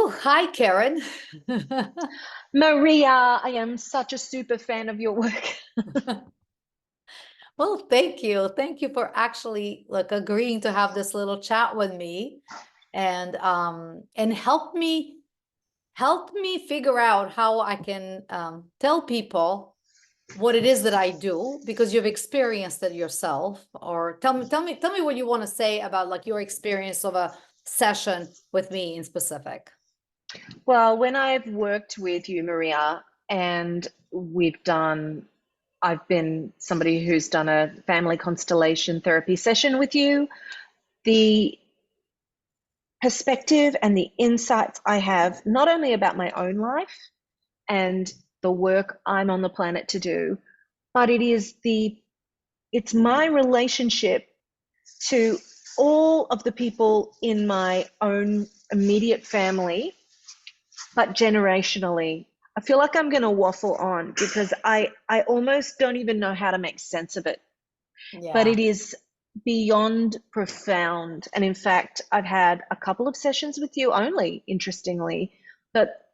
Oh, hi, Karen. Marija, I am such a super fan of your work. Well, thank you. Thank you for actually like agreeing to have this little chat with me and help me figure out how I can tell people what it is that I do because you've experienced it yourself. Or tell me what you want to say about like your experience of a session with me in specific. Well, when I've worked with you, Marija, and I've been somebody who's done a family constellation therapy session with you, the perspective and the insights I have, not only about my own life and the work I'm on the planet to do, but it's my relationship to all of the people in my own immediate family, but generationally. I feel like I'm going to waffle on because I almost don't even know how to make sense of it. But Yeah. it is beyond profound. And in fact, I've had a couple of sessions with you only, interestingly,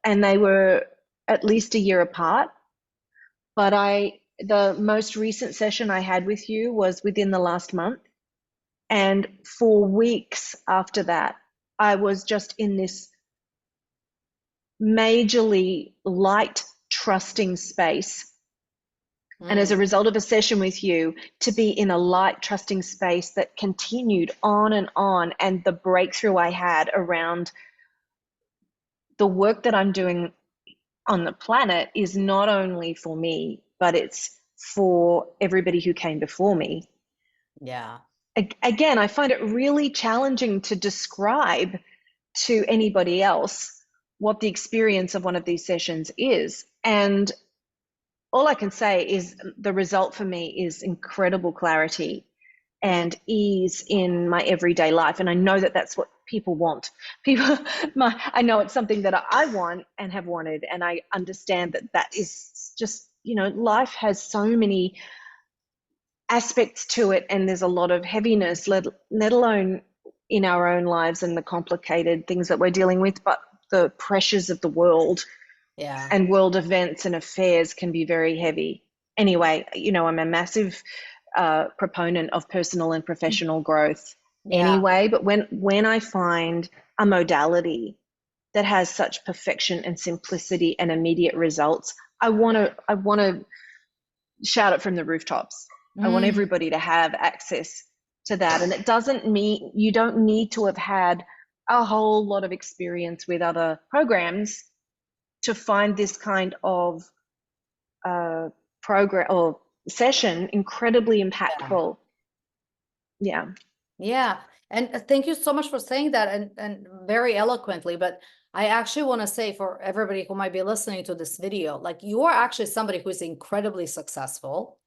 and they were at least a year apart. But the most recent session I had with you was within the last month. And for weeks after that, I was just in this majorly light, trusting space. And as Mm. a result of a session with you, to be in a light, trusting space that continued on and on, and the breakthrough I had around the work that I'm doing on the planet is not only for me, but it's for everybody who came before me. Yeah. Again, I find it really challenging to describe to anybody else what the experience of one of these sessions is. And all I can say is the result for me is incredible clarity Mm. and ease in my everyday life. And I know that that's what people want. People, I know it's something that I want and have wanted. And I understand that that is just, life has so many aspects to it, and there's a lot of heaviness, let alone in our own lives and the complicated things that we're dealing with, but the pressures of the world Yeah. and world events and affairs can be very heavy. Anyway, I'm a massive proponent of personal and professional growth Yeah. anyway, but when I find a modality that has such perfection and simplicity and immediate results, I want to shout it from the rooftops. I want Mm. everybody to have access to that. And it doesn't mean you don't need to have had a whole lot of experience with other programs to find this kind of program or session incredibly Yeah. impactful. Yeah. Yeah. And thank you so much for saying that and very eloquently. But I actually want to say for everybody who might be listening to this video, like you are actually somebody who is incredibly successful,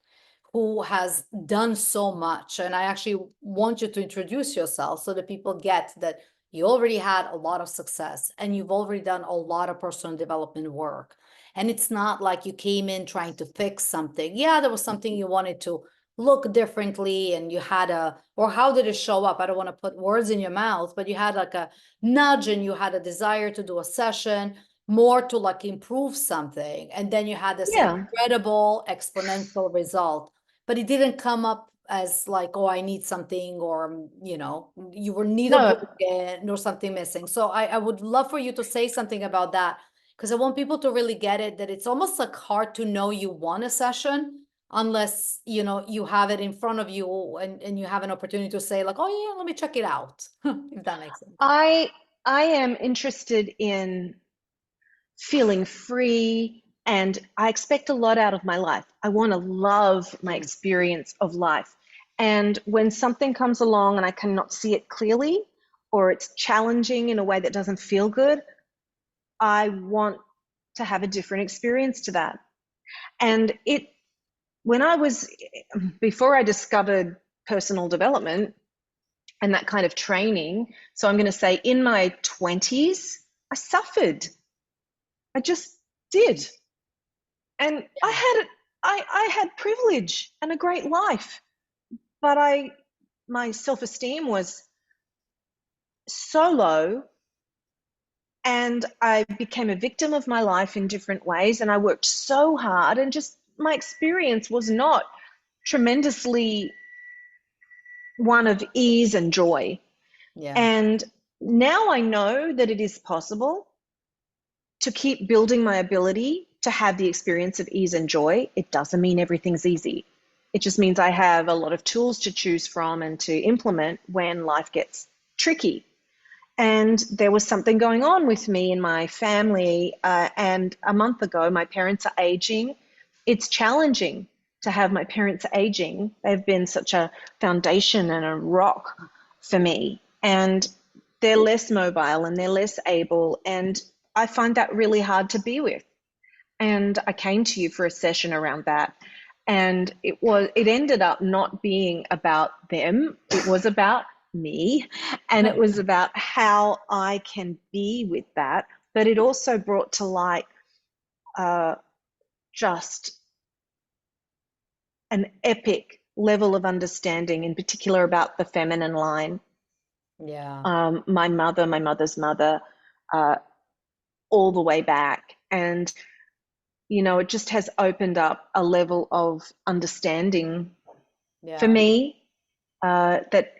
who has done so much. And I actually want you to introduce yourself so that people get that you already had a lot of success and you've already done a lot of personal development work. And it's not like you came in trying to fix something. Yeah, there was something you wanted to look differently and you had or how did it show up? I don't want to put words in your mouth, but you had like a nudge and you had a desire to do a session more to like improve something. And then you had this Yeah. incredible exponential result, but it didn't come up as like, oh, I need something, or you were neither No, broken nor something missing. So I would love for you to say something about that because I want people to really get it, that it's almost like hard to know you want a session unless you have it in front of you and you have an opportunity to say like, oh yeah, let me check it out. If that makes sense. I I am interested in feeling free, and I expect a lot out of my life. I want to love my Mm. experience of life. And when something comes along and I cannot see it clearly, or it's challenging in a way that doesn't feel good, I want to have a different experience to that. And when I was, before I discovered personal development and that kind of training, so I'm going to say in my 20s, I suffered. I just did. And I Yeah. had I had privilege and a great life, but my self-esteem was so low, And I became a victim of my life in different ways. And I worked so hard, and just my experience was not tremendously one of ease and joy. Yeah. And now I know that it is possible to keep building my ability to have the experience of ease and joy. It doesn't mean everything's easy. It just means I have a lot of tools to choose from and to implement when life gets tricky. And there was something going on with me and my family. And a month ago, my parents are aging. It's challenging to have my parents aging. They've been such a foundation and a rock for me. And they're less mobile and they're less able. And I find that really hard to be with. And I came to you for a session around that. And it ended up not being about them. It was about me, and it was about how I can be with that. But it also brought to light just an epic level of understanding, in particular about the feminine line. Yeah. My mother's mother, all the way back. And it just has opened up a level of understanding for Yeah. me, that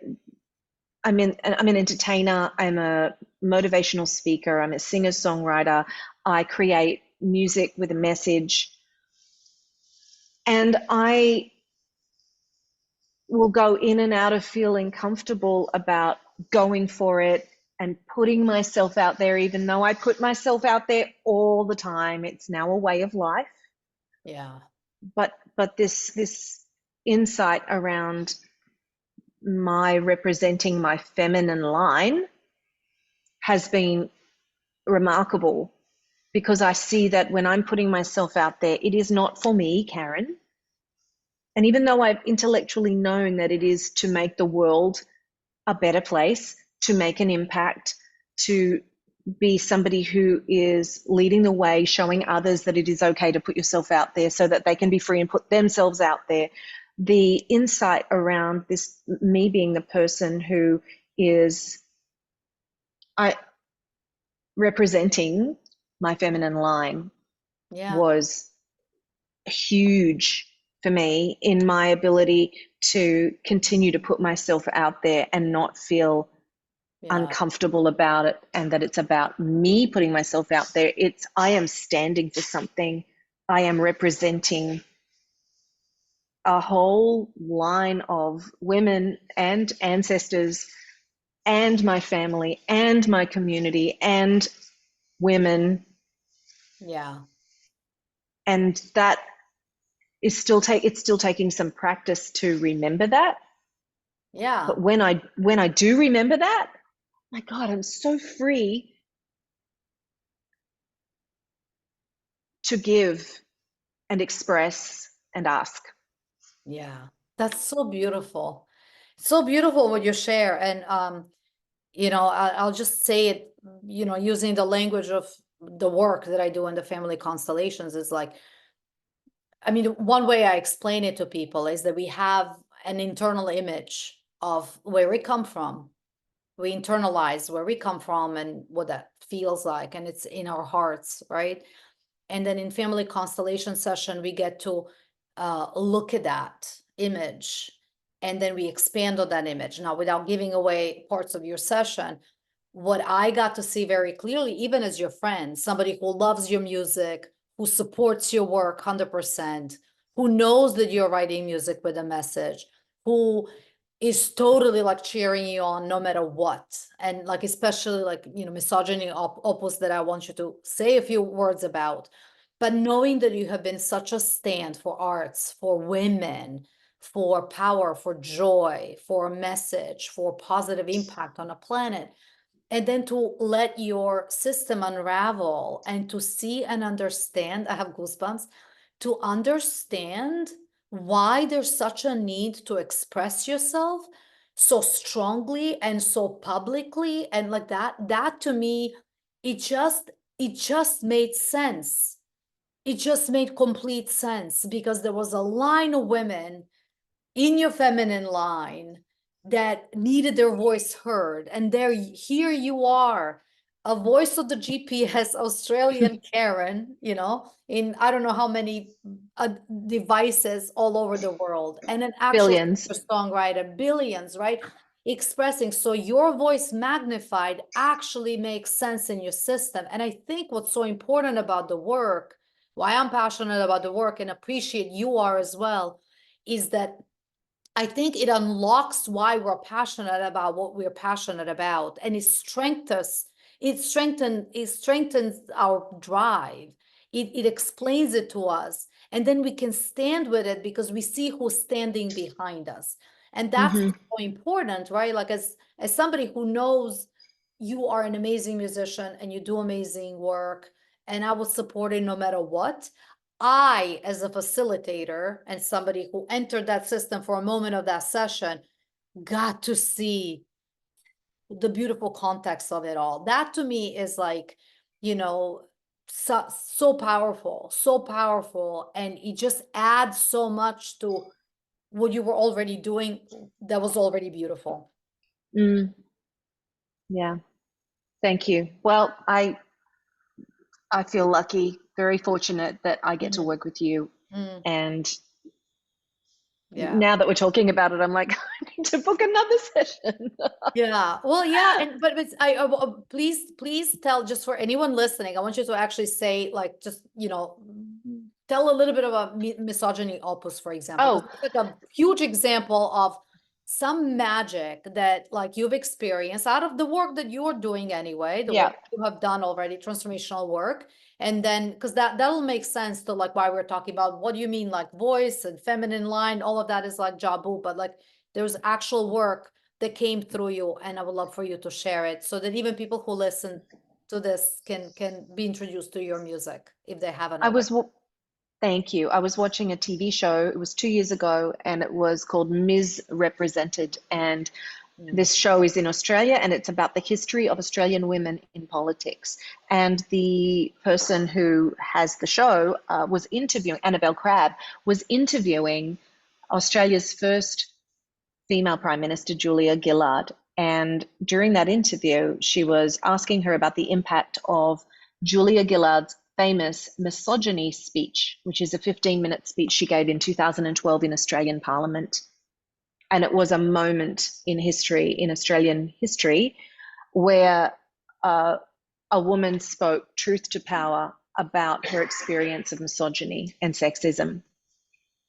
I'm an entertainer, I'm a motivational speaker, I'm a singer-songwriter, I create music with a message, and I will go in and out of feeling comfortable about going for it and putting myself out there, even though I put myself out there all the time. It's now a way of life. Yeah. But this insight around my representing my feminine line has been remarkable, because I see that when I'm putting myself out there, it is not for me, Karen. And even though I've intellectually known that it is to make the world a better place, to make an impact, to be somebody who is leading the way, showing others that it is okay to put yourself out there so that they can be free and put themselves out there. The insight around this, me being the person who is representing my feminine line, Yeah. was huge for me in my ability to continue to put myself out there and not feel Yeah. uncomfortable about it, and that it's about me putting myself out there. I am standing for something. I am representing a whole line of women and ancestors and my family and my community and women. Yeah. And that is it's still taking some practice to remember that. Yeah. But when I do remember that, my God, I'm so free to give and express and ask. Yeah. That's so beautiful. So beautiful what you share. And I'll just say it, using the language of the work that I do in the family constellations is like, I mean, one way I explain it to people is that we have an internal image of where we come from. We internalize where we come from and what that feels like, and it's in our hearts, right? And then in family constellation session, we get to look at that image, and then we expand on that image. Now, without giving away parts of your session, what I got to see very clearly, even as your friend, somebody who loves your music, who supports your work 100%, who knows that you're writing music with a message, who is totally like cheering you on no matter what. And like, especially like, misogyny opus that I want you to say a few words about. But knowing that you have been such a stand for arts, for women, for power, for joy, for a message, for positive impact on a planet, and then to let your system unravel and to see and understand, I have goosebumps, to understand why there's such a need to express yourself so strongly and so publicly, and like that to me, it just made sense. It just made complete sense, because there was a line of women in your feminine line that needed their voice heard, and here you are, a voice of the GPS, Australian Karen, you know, in I don't know how many devices all over the world, and an actual Billions. songwriter, billions, right? Expressing. So your voice magnified actually makes sense in your system. And I think what's so important about the work, why I'm passionate about the work and appreciate you are as well, is that I think it unlocks why we're passionate about what we're passionate about, and it strengthens our drive. It explains it to us, and then we can stand with it because we see who's standing behind us. And that's Mm-hmm. so important, right? Like as somebody who knows you are an amazing musician and you do amazing work, and I will support it no matter what. I, as a facilitator and somebody who entered that system for a moment of that session, got to see the beautiful context of it all. That to me is like, you know, so powerful. And it just adds so much to what you were already doing that was already beautiful. Mm. Yeah. Thank you. Well, I feel lucky, very fortunate that I get to work with you. Mm, And yeah. now that we're talking about it, I'm like, I need to book another session. Yeah. Well, yeah. And but please tell, just for anyone listening, I want you to actually say, like, just, you know, tell a little bit about misogyny opus, for example, Oh, because it's like a huge example of some magic that like you've experienced out of the work that you're doing anyway, the yeah. work you have done already, transformational work. And then because that'll make sense to like why we're talking about what do you mean, like voice and feminine line, all of that is like jabu, but like there's actual work that came through you, and I would love for you to share it so that even people who listen to this can be introduced to your music if they haven't I already. was, thank you. I was watching a TV show, it was 2 years ago, and it was called Ms. Represented. And this show is in Australia, and it's about the history of Australian women in politics. And the person who has the show was interviewing, Annabelle Crabb, was interviewing Australia's first female Prime Minister, Julia Gillard. And during that interview, she was asking her about the impact of Julia Gillard's famous misogyny speech, which is a 15-minute speech she gave in 2012 in Australian Parliament. And it was a moment in history, in Australian history, where a woman spoke truth to power about her experience of misogyny and sexism.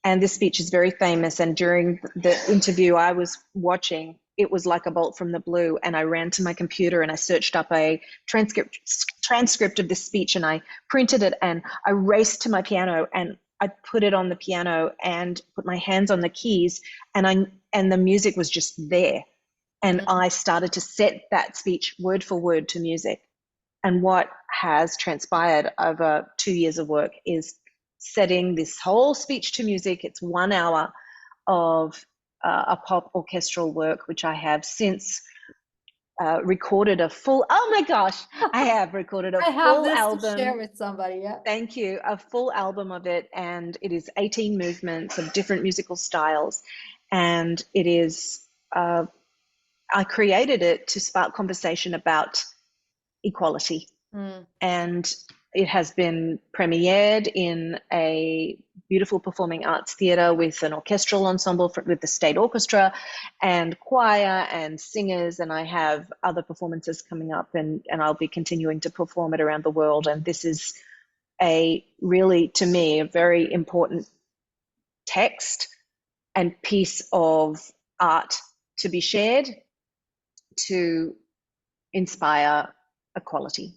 And this speech is very famous. And during the interview I was watching, it was like a bolt from the blue. And I ran to my computer and I searched up a transcript of this speech, and I printed it, and I raced to my piano and I put it on the piano and put my hands on the keys, and the music was just there. And I started to set that speech word for word to music. And what has transpired over 2 years of work is setting this whole speech to music. It's 1 hour of a pop orchestral work, which I have since recorded a full, oh my gosh, I have recorded a I have full this to album. share with somebody. Yeah. Thank you. A full album of it. And it is 18 movements of different musical styles. And it is, I created it to spark conversation about equality. And it has been premiered in a beautiful performing arts theatre with an orchestral ensemble with the state orchestra and choir and singers. And I have other performances coming up, and I'll be continuing to perform it around the world. And this is a really, to me, a very important text and piece of art to be shared to inspire equality.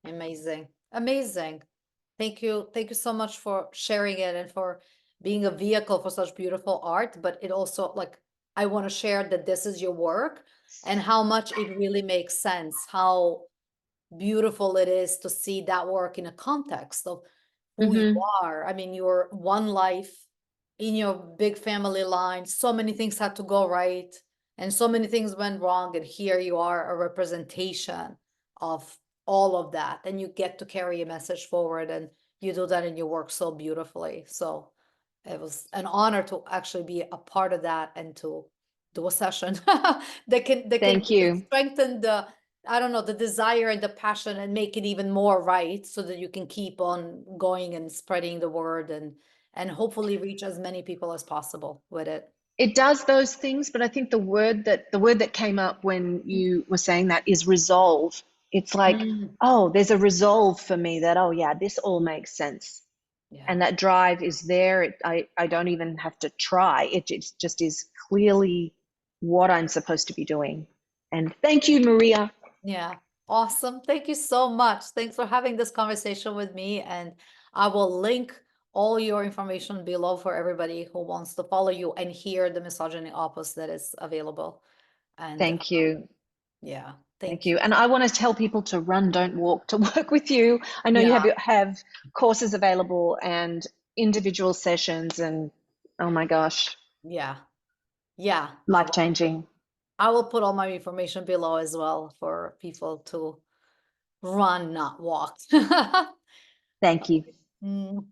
Amazing. Amazing. Thank you. Thank you so much for sharing it and for being a vehicle for such beautiful art. But it also, like, I want to share that this is your work and how much it really makes sense, how beautiful it is to see that work in a context of who you are. I mean, you're one life in your big family line. So many things had to go right and so many things went wrong. And here you are, a representation of all of that. And you get to carry a message forward, and you do that in your work so beautifully. So it was an honor to actually be a part of that and to do a session that can Thank you. strengthen I don't know, the desire and the passion and make it even more right so that you can keep on going and spreading the word and hopefully reach as many people as possible with it. It does those things, but I think the word that came up when you were saying that is resolve. It's like, Mm, oh, there's a resolve for me that, oh yeah, this all makes sense. yeah. And that drive is there. I don't even have to try. It just is clearly what I'm supposed to be doing. And thank you, Marija. Yeah. Awesome. Thank you so much. Thanks for having this conversation with me. And I will link all your information below for everybody who wants to follow you and hear the misogyny opus that is available. And Thank you. yeah, Thank thank you. you. And I want to tell people to run, don't walk, to work with you. I know you Yeah, have courses available and individual sessions, and oh my gosh, yeah, yeah. life changing. I will put all my information below as well for people to run, not walk. Thank you. Mm.